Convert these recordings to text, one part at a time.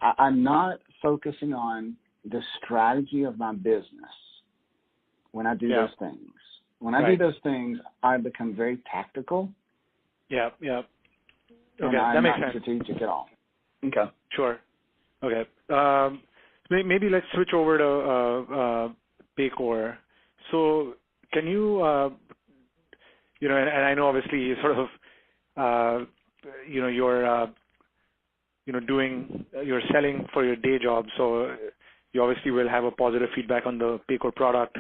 I'm not focusing on the strategy of my business when I do those things. When I do those things, I become very tactical. Yeah. Okay, and that I'm makes not sense. strategic at all. Okay. Sure. Okay. Maybe let's switch over to Paycor. So can you, and I know obviously you sort of, you're selling for your day job, so you obviously will have a positive feedback on the Paycor product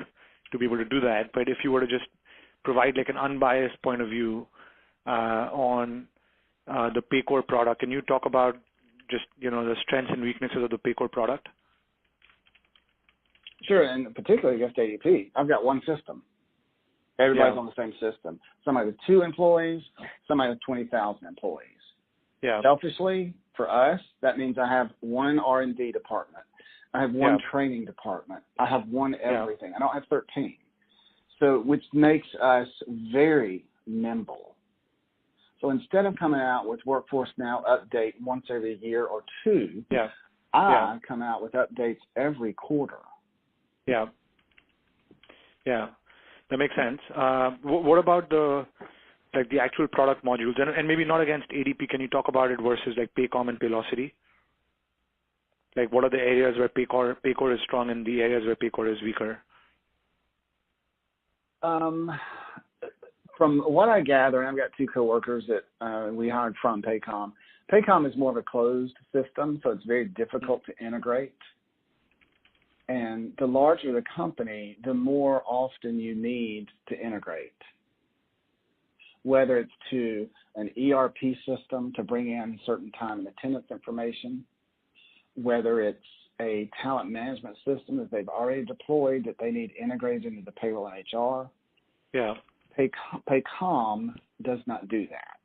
to be able to do that. But if you were to just provide like an unbiased point of view on the Paycor product, can you talk about just, the strengths and weaknesses of the Paycor product? Sure, and particularly against ADP. I've got one system. Everybody's on the same system. Somebody with 2 employees, somebody with 20,000 employees. Yeah. Selfishly, for us, that means I have one R&D department. I have one training department. I have one everything. I don't have 13. So, which makes us very nimble. So instead of coming out with Workforce Now update once every year or 2, I come out with updates every quarter. Yeah, that makes sense. What about the actual product modules, and maybe not against ADP? Can you talk about it versus like Paycom and Paylocity? Like, what are the areas where Paycor is strong and the areas where Paycor is weaker? From what I gather, and I've got 2 coworkers that we hired from Paycom. Paycom is more of a closed system, so it's very difficult to integrate. And the larger the company, the more often you need to integrate, whether it's to an ERP system to bring in certain time and attendance information, whether it's a talent management system that they've already deployed that they need integrated into the payroll and HR. Yeah. Paycom does not do that.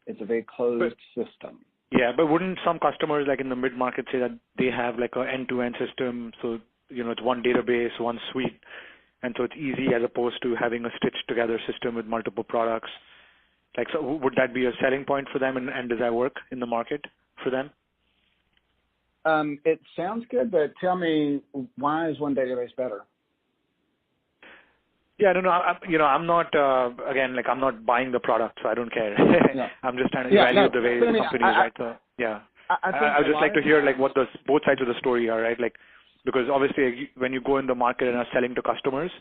It's a very closed system. Yeah, but wouldn't some customers like in the mid-market say that they have like an end-to-end system, so it's one database, one suite, and so it's easy as opposed to having a stitched together system with multiple products? Like, so would that be a selling point for them, and does that work in the market for them? It sounds good, but tell me, why is one database better? Yeah, no, I'm not, again, like I'm not buying the product, so I don't care. I'm just trying to evaluate the way the company is, right? So, I would just like to hear like what both sides of the story are, right? Like, because obviously when you go in the market and are selling to customers,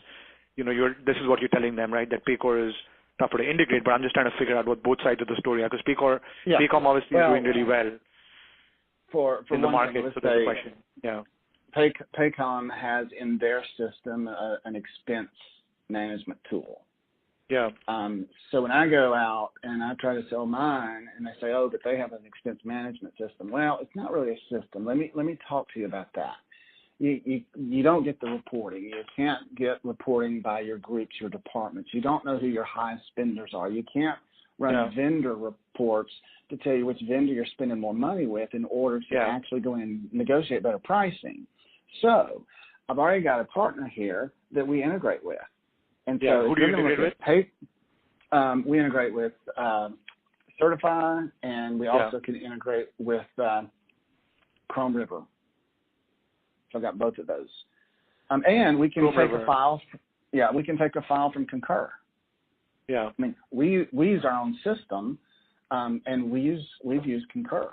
this is what you're telling them, right? That Paycor is tougher to integrate, but I'm just trying to figure out what both sides of the story are, because Paycom obviously is doing really well in the market, so that's the question. Yeah. Paycom has in their system an expense management tool. Yeah. So when I go out and I try to sell mine, and they say, "Oh, but they have an expense management system." Well, it's not really a system. Let me talk to you about that. You don't get the reporting. You can't get reporting by your groups, your departments. You don't know who your highest spenders are. You can't run vendor reports to tell you which vendor you're spending more money with in order to actually go in and negotiate better pricing. So I've already got a partner here that we integrate with. And so who do you integrate with? We integrate with Certify, and we also can integrate with Chrome River. So I've got both of those. And we can take a file. We can take a file from Concur. Yeah. I mean, we use our own system, and we've used Concur.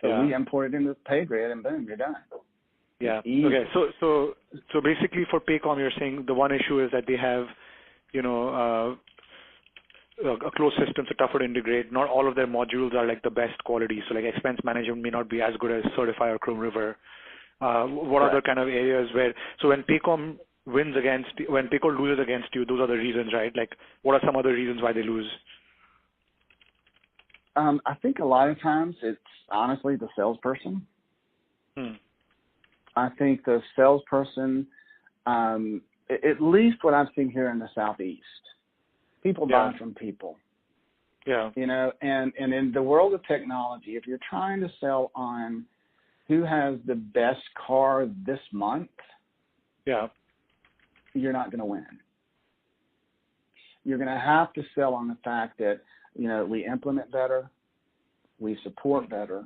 So we import it into PayGrid, and boom, you're done. Yeah. Okay. So basically, for Paycom, you're saying the one issue is that they have, a closed system, so tougher to integrate. Not all of their modules are like the best quality. So like expense management may not be as good as Certify or Chrome River. What other kind of areas where? So when Paycom when Paycor loses against you, those are the reasons, right? Like, what are some other reasons why they lose? I think a lot of times it's honestly the salesperson. I think the salesperson, at least what I've seen here in the Southeast, people buy from people. Yeah. And in the world of technology, if you're trying to sell on who has the best car this month, you're not going to win. You're going to have to sell on the fact that, we implement better, we support better,